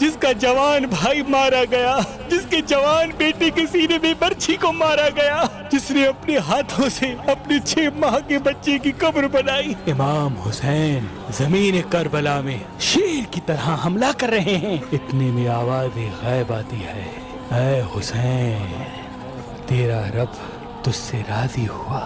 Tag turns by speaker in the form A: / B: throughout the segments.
A: جس کا جوان بھائی مارا گیا، جس کے جوان بیٹے کے سینے میں برچھی کو مارا گیا، جس نے اپنے ہاتھوں سے اپنے 6 ماہ کے بچے کی قبر بنائی۔ امام حسین زمین کربلا میں شیر کی طرح حملہ کر رہے ہیں۔ اتنے میں آواز غیب آتی ہے، اے حسین، تیرا رب تجھ سے راضی ہوا۔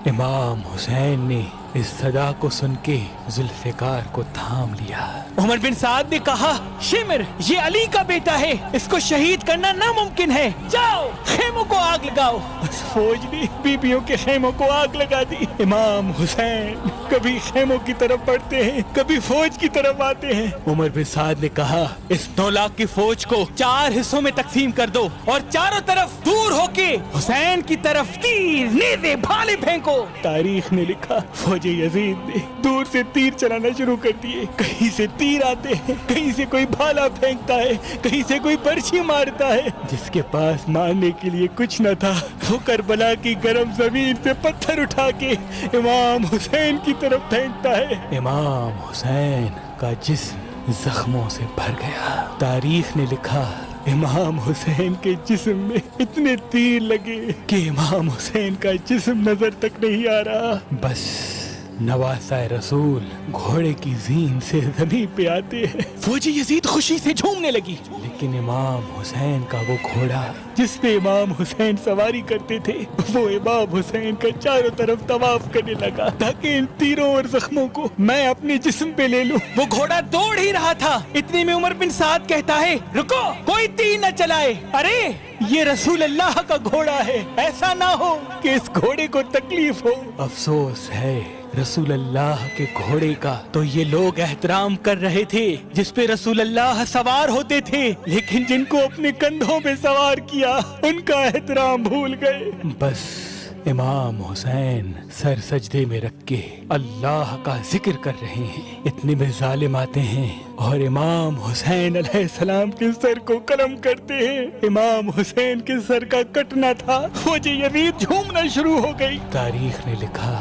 A: امام حسین نے اس صدا کو سن کے ذوالفقار کو تھام لیا۔ عمر بن سعد نے کہا، شمر یہ علی کا بیٹا ہے، اس کو شہید کرنا ناممکن ہے، جاؤ خیموں کو آگ لگاؤ۔ بس فوج نے بیبیوں کے خیموں کو آگ لگا دی۔ امام حسین کبھی خیموں کی طرف بڑھتے ہیں، کبھی فوج کی طرف آتے ہیں۔ عمر بن سعد نے کہا، اس 9 لاکھ کی فوج کو 4 حصوں میں تقسیم کر دو اور چاروں طرف دور ہو کے حسین کی طرف تیر، نیزے، بھالے پھینکو۔ تاریخ نے لکھا، فوج یزید نے دور سے تیر چلانا شروع کر دیے۔ کہیں سے تیر آتے ہیں، کہیں سے کوئی بھالا پھینکتا ہے، کہیں سے کوئی برچھی مارتا ہے۔ جس کے پاس مارنے کے لیے کچھ نہ تھا، وہ کربلا کی گرم زمین سے پتھر اٹھا کے امام حسین کی طرف پھینکتا ہے۔ امام حسین کا جسم زخموں سے بھر گیا۔ تاریخ نے لکھا، امام حسین کے جسم میں اتنے تیر لگے کہ امام حسین کا جسم نظر تک نہیں آ رہا۔ بس نواسہ رسول گھوڑے کی زین سے زمین پہ آتے ہیں۔ فوج یزید خوشی سے جھومنے لگی، لیکن امام حسین کا وہ گھوڑا جس پہ امام حسین سواری کرتے تھے، وہ امام حسین کا چاروں طرف طواف کرنے لگا تاکہ ان تیروں اور زخموں کو میں اپنے جسم پہ لے لوں۔ وہ گھوڑا دوڑ ہی رہا تھا، اتنے میں عمر بن سعد کہتا ہے، رکو، کوئی تیر نہ چلائے، ارے یہ رسول اللہ کا گھوڑا ہے، ایسا نہ ہو کہ اس گھوڑے کو تکلیف ہو۔ افسوس ہے رسول اللہ کے گھوڑے کا تو یہ لوگ احترام کر رہے تھے جس پہ رسول اللہ سوار ہوتے تھے، لیکن جن کو اپنے کندھوں پہ سوار کیا ان کا احترام بھول گئے۔ بس امام حسین سر سجدے میں رکھ کے اللہ کا ذکر کر رہے ہیں، اتنے میں ظالم آتے ہیں اور امام حسین علیہ السلام کے سر کو قلم کرتے ہیں۔ امام حسین کے سر کا کٹنا تھا، فوج یزید جھومنا شروع ہو گئی۔ تاریخ نے لکھا،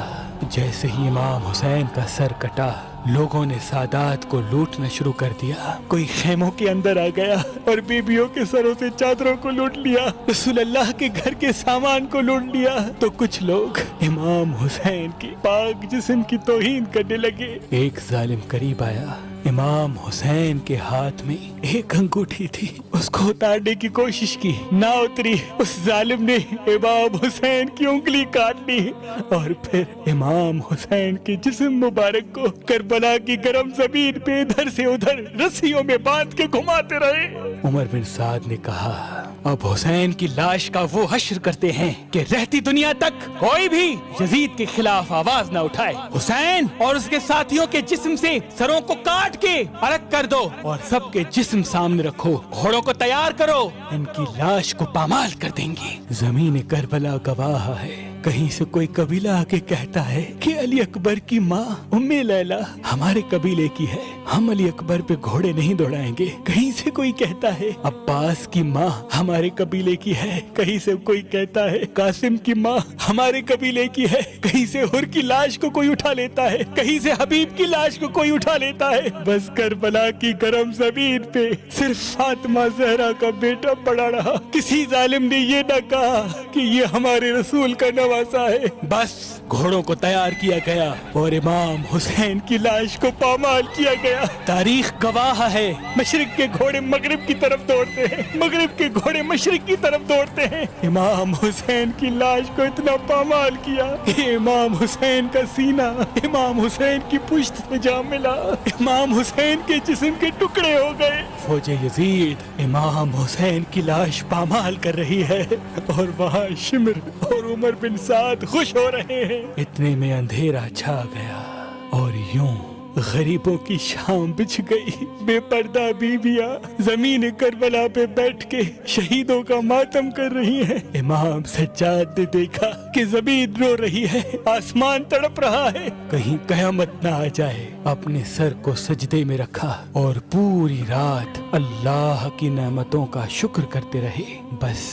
A: جیسے ہی امام حسین کا سر کٹا، لوگوں نے سادات کو لوٹنا شروع کر دیا۔ کوئی خیموں کے اندر آ گیا اور بیبیوں کے سروں سے چادروں کو لوٹ لیا، رسول اللہ کے گھر کے سامان کو لوٹ لیا، تو کچھ لوگ امام حسین کے پاک جسم کی توہین کرنے لگے۔ ایک ظالم قریب آیا، امام حسین کے ہاتھ میں ایک انگوٹھی تھی، اس کو اتارنے کی کوشش کی، نہ اتری۔ اس ظالم نے امام حسین کی انگلی کاٹ لی اور پھر امام حسین کے جسم مبارک کو کربلا کی گرم زمین پہ ادھر سے ادھر رسیوں میں باندھ کے گھماتے رہے۔ عمر بن سعد نے کہا، اب حسین کی لاش کا وہ حشر کرتے ہیں کہ رہتی دنیا تک کوئی بھی یزید کے خلاف آواز نہ اٹھائے۔ حسین اور اس کے ساتھیوں کے جسم سے سروں کو کاٹ کے الگ کر دو اور سب کے جسم سامنے رکھو، گھوڑوں کو تیار کرو، ان کی لاش کو پامال کر دیں گے۔ زمین کربلا گواہ ہے، کہیں سے کوئی قبیلہ آ کے کہتا ہے کہ علی اکبر کی ماں ام لیلا ہمارے قبیلے کی ہے، ہم علی اکبر پہ گھوڑے نہیں دوڑائیں گے۔ کہیں سے کوئی کہتا ہے عباس کی ماں ہمارے قبیلے کی ہے، کہیں سے کوئی کہتا ہے قاسم کی ماں ہمارے قبیلے کی ہے، کہیں سے حر کی لاش کو کوئی اٹھا لیتا ہے، کہیں سے حبیب کی لاش کو کوئی اٹھا لیتا ہے۔ بس کربلا کی گرم زمین پہ صرف فاطمہ زہرا کا بیٹا پڑا رہا۔ کسی ظالم نے یہ نہ کہا کہ یہ ہمارے رسول کا نواسا ہے۔ بس گھوڑوں کو تیار کیا گیا اور امام حسین کی لاش کو پامال کیا گیا۔ تاریخ گواہ ہے، مشرق کے گھوڑے مغرب کی طرف دوڑتے ہیں، مغرب کے گھوڑے مشرق کی طرف دوڑتے ہیں۔ امام حسین کی لاش کو اتنا پامال کیا کہ امام حسین کا سینہ امام حسین کی پشت سے جا ملا، امام حسین کے جسم کے ٹکڑے ہو گئے۔ فوج یزید امام حسین کی لاش پامال کر رہی ہے اور وہاں شمر اور عمر بن سعد خوش ہو رہے ہیں۔ اتنے میں اندھیرا چھا گیا اور یوں غریبوں کی شام بچھ گئی۔ بے پردہ بیویاں زمین کربلا پہ بیٹھ کے شہیدوں کا ماتم کر رہی ہیں۔ امام سجاد نے دیکھا کہ زمین رو رہی ہے، آسمان تڑپ رہا ہے، کہیں قیامت نہ آ جائے۔ اپنے سر کو سجدے میں رکھا اور پوری رات اللہ کی نعمتوں کا شکر کرتے رہے۔ بس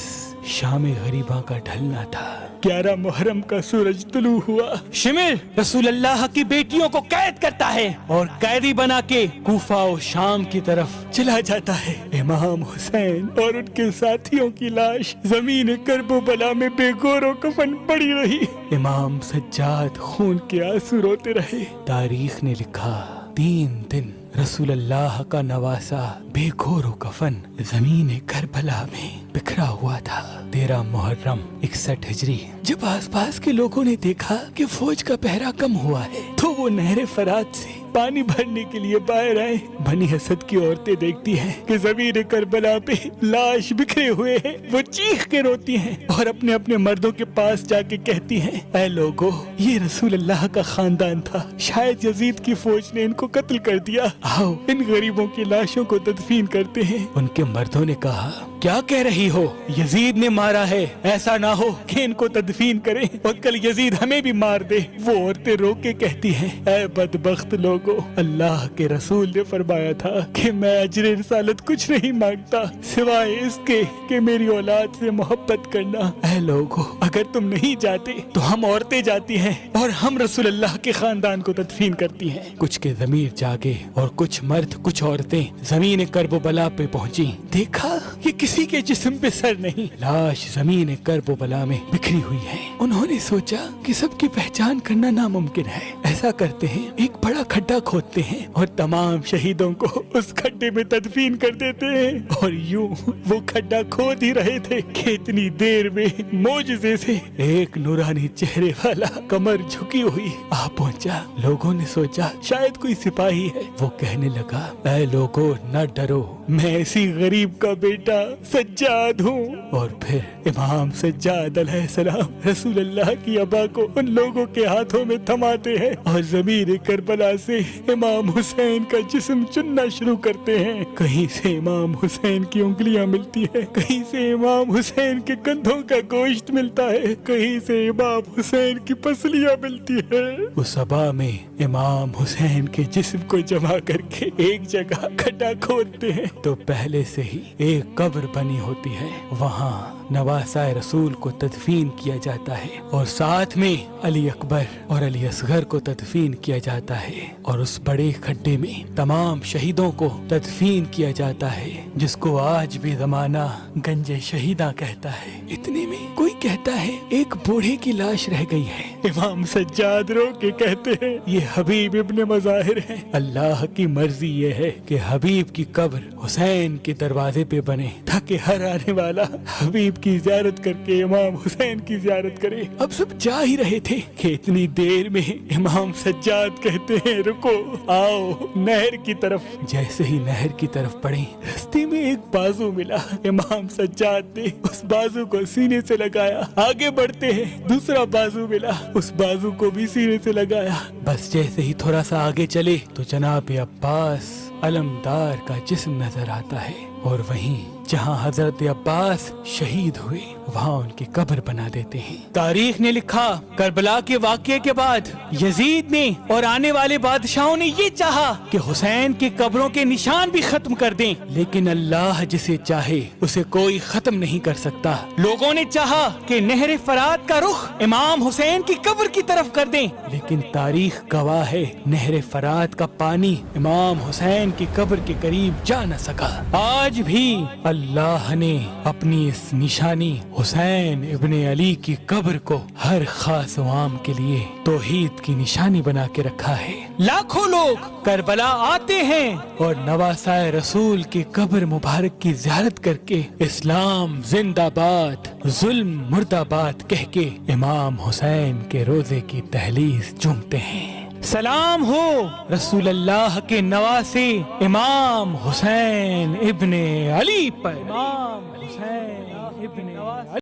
A: شام غریباں کا ڈھلنا تھا۔ 11 محرم کا سورج طلوع ہوا۔ شمر رسول اللہ کی بیٹیوں کو قید کرتا ہے اور قیدی بنا کے کوفہ و شام کی طرف چلا جاتا ہے۔ امام حسین اور ان کے ساتھیوں کی لاش زمین کرب و بلا میں بے گور و کفن پڑی رہی۔ امام سجاد خون کے آنسو روتے رہے۔ تاریخ نے لکھا 3 دن رسول اللہ کا نواسا بے گور و کفن زمین کربلا میں بکھرا ہوا تھا۔ 13 محرم 61 ہجری جب آس پاس کے لوگوں نے دیکھا کہ فوج کا پہرا کم ہوا ہے تو وہ نہر فرات سے پانی بھرنے کے لیے باہر آئے۔ بنی اسد کی عورتیں دیکھتی ہیں کہ زمین کربلا پہ لاش بکھرے ہوئے ہیں، وہ چیخ کے روتی ہیں اور اپنے اپنے مردوں کے پاس جا کے کہتی ہیں، اے لوگو، یہ رسول اللہ کا خاندان تھا، شاید یزید کی فوج نے ان کو قتل کر دیا، آؤ ان غریبوں کی لاشوں کو تدفین کرتے ہیں۔ ان کے مردوں نے کہا، کیا کہہ رہی ہو؟ یزید نے مارا ہے، ایسا نہ ہو کہ ان کو تدفین کریں اور کل یزید ہمیں بھی مار دے۔ وہ عورتیں رو کے کہتی ہیں، اے بدبخت لوگو، اللہ کے رسول نے فرمایا تھا کہ میں اجر رسالت کچھ نہیں مانگتا سوائے اس کے کہ میری اولاد سے محبت کرنا۔ اے لوگو، اگر تم نہیں جاتے تو ہم عورتیں جاتی ہیں اور ہم رسول اللہ کے خاندان کو تدفین کرتی ہیں۔ کچھ کے ضمیر جاگے اور کچھ مرد کچھ عورتیں زمین کرب و بلا پہ پہنچی۔ دیکھا کہ کسی کے جسم پہ سر نہیں، لاش زمین کرب و بلا میں بکھری ہوئی ہے۔ انہوں نے سوچا کہ سب کی پہچان کرنا ناممکن ہے، ایسا کرتے ہیں ایک بڑا کھڈا کھودتے ہیں اور تمام شہیدوں کو اس کھڈے میں تدفین کر دیتے ہیں۔ اور یوں وہ کھڈا کھود ہی رہے تھے کہ اتنی دیر میں معجزے سے ایک نورانی چہرے والا کمر جھکی ہوئی آ پہنچا۔ لوگوں نے سوچا شاید کوئی سپاہی ہے۔ وہ کہنے لگا، اے لوگو نہ ڈرو، میں اسی غریب کا بیٹا سجاد ہوں۔ اور پھر امام سجاد علیہ السلام رسول اللہ کی ابا کو ان لوگوں کے ہاتھوں میں تھماتے ہیں اور زمین کربلا سے امام حسین کا جسم چننا شروع کرتے ہیں۔ کہیں سے امام حسین کی انگلیاں ملتی ہے، کہیں سے امام حسین کے کندھوں کا گوشت ملتا ہے، کہیں سے امام حسین کی پسلیاں ملتی ہے۔ اس ابا میں امام حسین کے جسم کو جمع کر کے ایک جگہ کھڈا کھودتے ہیں تو پہلے سے ہی ایک قبر بنی ہوتی ہے، وہاں نواسۂ رسول کو تدفین کیا جاتا ہے اور ساتھ میں علی اکبر اور علی اصغر کو تدفین کیا جاتا ہے، اور اس بڑے کھڈے میں تمام شہیدوں کو تدفین کیا جاتا ہے، جس کو آج بھی زمانہ گنج شہیداں کہتا ہے۔ اتنے میں کوئی کہتا ہے ایک بوڑھے کی لاش رہ گئی ہے۔ امام سجاد رو کے کہتے ہیں، یہ حبیب ابن مظاہر ہے، اللہ کی مرضی یہ ہے کہ حبیب کی قبر حسین کے دروازے پہ بنے تاکہ ہر آنے والا حبیب کی زیارت کر کے امام حسین کی زیارت کرے۔ اب سب جا ہی رہے تھے کہ اتنی دیر میں امام سجاد کہتے ہیں، رکو، آؤ نہر کی طرف۔ جیسے ہی نہر کی طرف بڑھے، رستے میں ایک بازو ملا۔ امام سجاد نے اس بازو کو سینے سے لگایا، آگے بڑھتے ہیں، دوسرا بازو ملا، اس بازو کو بھی سینے سے لگایا۔ بس جیسے ہی تھوڑا سا آگے چلے تو جناب عباس علمدار کا جسم نظر آتا ہے، اور وہیں جہاں حضرت عباس شہید ہوئے وہاں ان کی قبر بنا دیتے ہیں۔ تاریخ نے لکھا، کربلا کے واقعے کے بعد یزید نے اور آنے والے بادشاہوں نے یہ چاہا کہ حسین کی قبروں کے نشان بھی ختم کر دیں، لیکن اللہ جسے چاہے اسے کوئی ختم نہیں کر سکتا۔ لوگوں نے چاہا کہ نہر فرات کا رخ امام حسین کی قبر کی طرف کر دیں، لیکن تاریخ گواہ ہے نہر فرات کا پانی امام حسین کی قبر کے قریب جا نہ سکا۔ آج بھی اللہ نے اپنی اس نشانی حسین ابن علی کی قبر کو ہر خاص و عام کے لیے توحید کی نشانی بنا کے رکھا ہے۔ لاکھوں لوگ کربلا آتے ہیں اور نواسۂ رسول کی قبر مبارک کی زیارت کر کے اسلام زندہ باد، ظلم مردہ باد کہہ کے امام حسین کے روزے کی دہلیز چومتے ہیں۔ سلام ہو رسول اللہ کے نواسے امام حسین ابن علی پر۔ امام حسین ابن علی